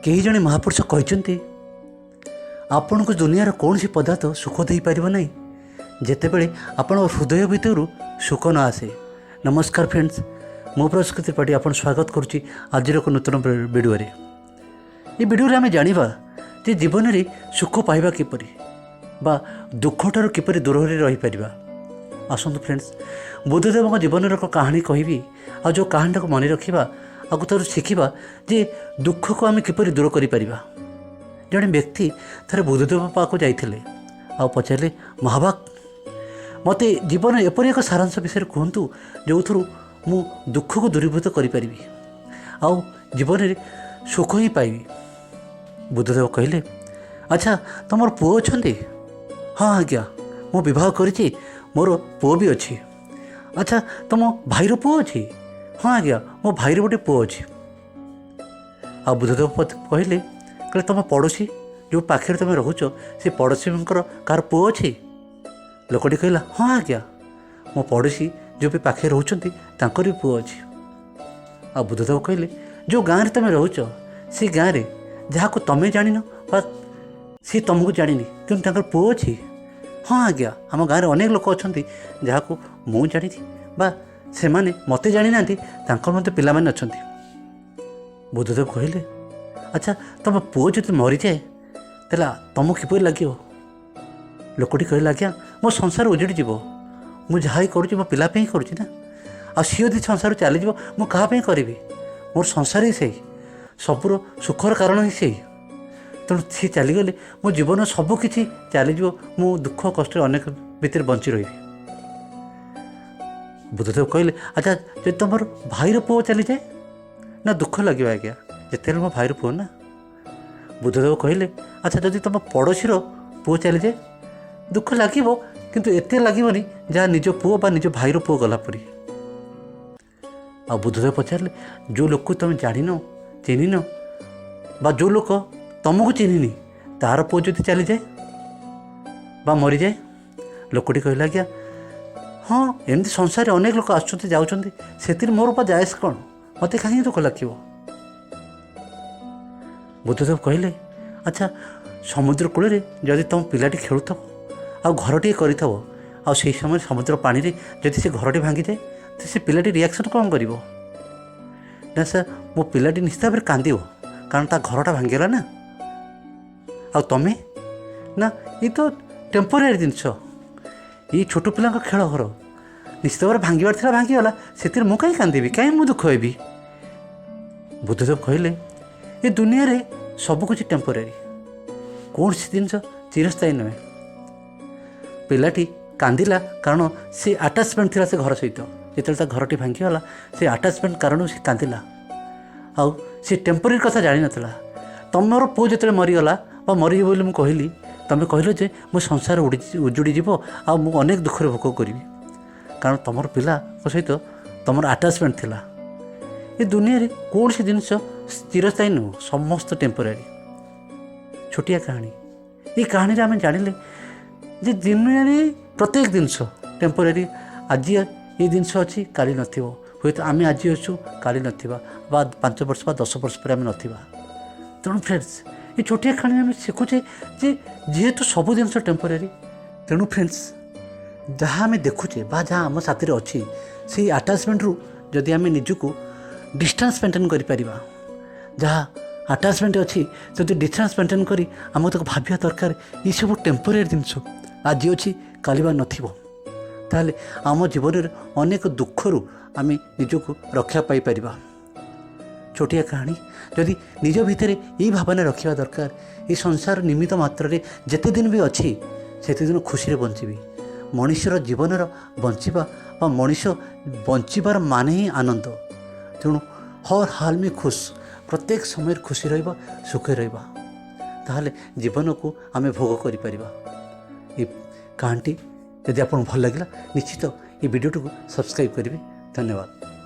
कई जने महापुरुष कहते आपण को दुनियार कौन सी पदार्थ सुख दे पार ना जितेबले आपण हृदय भितर सुख न आसे। नमस्कार फ्रेंड्स, मो प्रस्कृति त्रिपाठी आपन स्वागत करुच्ची आज एक नूतन वीडियो। ये वीडियो आम जाना जे जीवन में सुख पाइबा किपरि बा दुख ठार किपरि दूर रही पार। आसतु फ्रेंड्स, बुद्धदेव जीवन एक कहानी कहबी आ जो कहानी को मन रखा आगु तर शिखा जे दुख को आम किपरि दूर कर। जड़े व्यक्ति थे बुद्धदेव पाक जाते आ पचारे महाभाग मत जीवन एपरी एक सारांश विषय कहतु जो थरू मु दुख को दूरीभूत करी आउ जीवन में सुख ही पाइबी। बुद्धदेव कहले, अच्छा तुम पुओ अच्छे? हाँ आज्ञा, मु विवाह करी, मोर पुओ भी अच्छी। अच्छा तुम भाईर पुओ अच्छी? हाँ आज्ञा, मो भाईर गोटे पुओ अच्छी। आ बुद्धदेव कहले तुम पड़ोशी जो पाखे तुम रोच से पड़ोशी कार पुओ अच्छी? लोकटी कहला, हाँ आज्ञा, मो पड़ोशी जो भी पाखे रोचंती तांकर भी पुओ अच्छी। आ बुद्धदेव कहले, जो गाँव में तुम रोच से गाँव में जहाँ को तुम जान सी तुमको जानी कि पुओ अच्छी? हाँ आज्ञा, आम गाँव में अनेक लोक अच्छा जहाँ को मु जानी बा से माने मते जानी ना मत पिला माने अच्छा। बुद्धदेव कहले, अच्छा तुम पुओ जो मरी जाए तेला तुमको किपर लगे? लोकटी कहला, आज्ञा मो संसार उजड़ी जीव, मु जहाँ करुँच मो पिलापी करुँच ना। आ सी यदि संसार चलीज मु क्या करी? मोर संसार ही सही, सबूर सुखर कारण ही सही। तेणु सी चलीगले मो जीवन सबकि चलीज, मु दुख कष्ट अनेक भितर बंची रही। बुद्धदेव कहले, अच्छा जो तुम भाईर पुओ चली जाए ना दुख लगे? आज्ञा जिते मो भाईर पुओ ना। बुद्धदेव कहले, अच्छा जदि तुम पड़ोशीर पुओ चली जाए दुख लगे किंतु एते लगनी जहाँ निज पुओ बा निज भाईर पुओ गला परी। आ बुद्धदेव पचारे, जो लोक तुम जान चिन्हन बा जो लोक तुमको चिन्हनी तार पुओ जो चली जाए बा मरी जाए? लोकटी कहला, आज्ञा हाँ एमती संसार अनेक लोक आसुँच जाऊँच से मोर पा जायस कौन, मत कहीं दुख लगे? बुद्धदेव कहले, अच्छा समुद्र कूल जदि तुम पिलाटी खेलुथ आ घरटी कर समय समुद्र पानी रे जदि से घरटी भांगी जाए तो से पिलाटी रिएक्शन कौन कर ना? सर मो पिलाटी निश्चित भाव कांद कारण ता घरटा भांगीगला ना। आ तमें ना ये तो टेम्पोरारी जिनस, ये छोट पिला खेल घर निश्चित भाव भांगार था भांगीगला से मु कहीं कांदी कहीं मु दुख हेबी। बुद्धदेव कहले, ये दुनिया रे सबकुछ टेम्पोरारी, कौन सी जिनस चिरस्थायी नुहे। पिलाटी कांदिला कारण से आटाचमेंट थी से घर सहित, जो घरटी भांगीगला से आटाचमेंट कारण से कांदिला आउ से टेम्पोरारी कथा जान ना। तुमर पुओ जो मरीगला बा मरी बोली मुझे कहली, तुम कहल जे मो संसार उजुड़ी जीव आ मु अनेक दुख भोग करी कारण तुम पिला सहित तुम आटाचमेंट थिला। ये दुनिया रे कौन सी जिनस चिरस्थायी नुह, समस्त टेम्पोरारी। छोटिया कहानी, ये कहानी आम जानिले जे दुनिया रे प्रत्येक जिनस टेम्पोरारी। आज ये जिनस अच्छी काली नथिबो, हुए तो आम आज अच्छु काली नथिबा बा 5 वर्ष बा 10 वर्ष पर आम नथिबा। तेणु फ्रेंड्स, ये छोटिया कहानी आम शिखुचे जे जेहेतु सब जिनस टेम्पोरारी। तेणु फ्रेंड्स, जहाँ आम देखुचे बा जहाँ आम साथी अच्छी से आटाचमेंट रु जदि आम निजको डिस्टेंस मेंटेन कर जहाँ आटाचमेंट अच्छी तो डिस्टेंस मेंटेन करी आम तक भाविया दरकार ये सब टेम्पोरारी जिनस आज अच्छी काली बा नथिबो। ताले आम जीवन में अनेक दुखरू आम निजको रक्षा पाई परिबा। छोटिया कहानी जदि निज भितर ये भावना रखा दरकार, ये संसार निमित्त मात्र जेते दिन भी अच्छी सेते दिन खुशी बंचबी। मनुष्यर जीवनर बंचिबा बा मनुष्य बंचिबार माने ही आनंद। तेणु हर हाल में खुश, प्रत्येक समय खुशी रहिबा, सुखी रहिबा, ताहले जीवन को आम भोग करि परिबा। ये कहानी यदि आपको भल लगे निश्चित ये वीडियो को सब्सक्राइब करेंगे। धन्यवाद।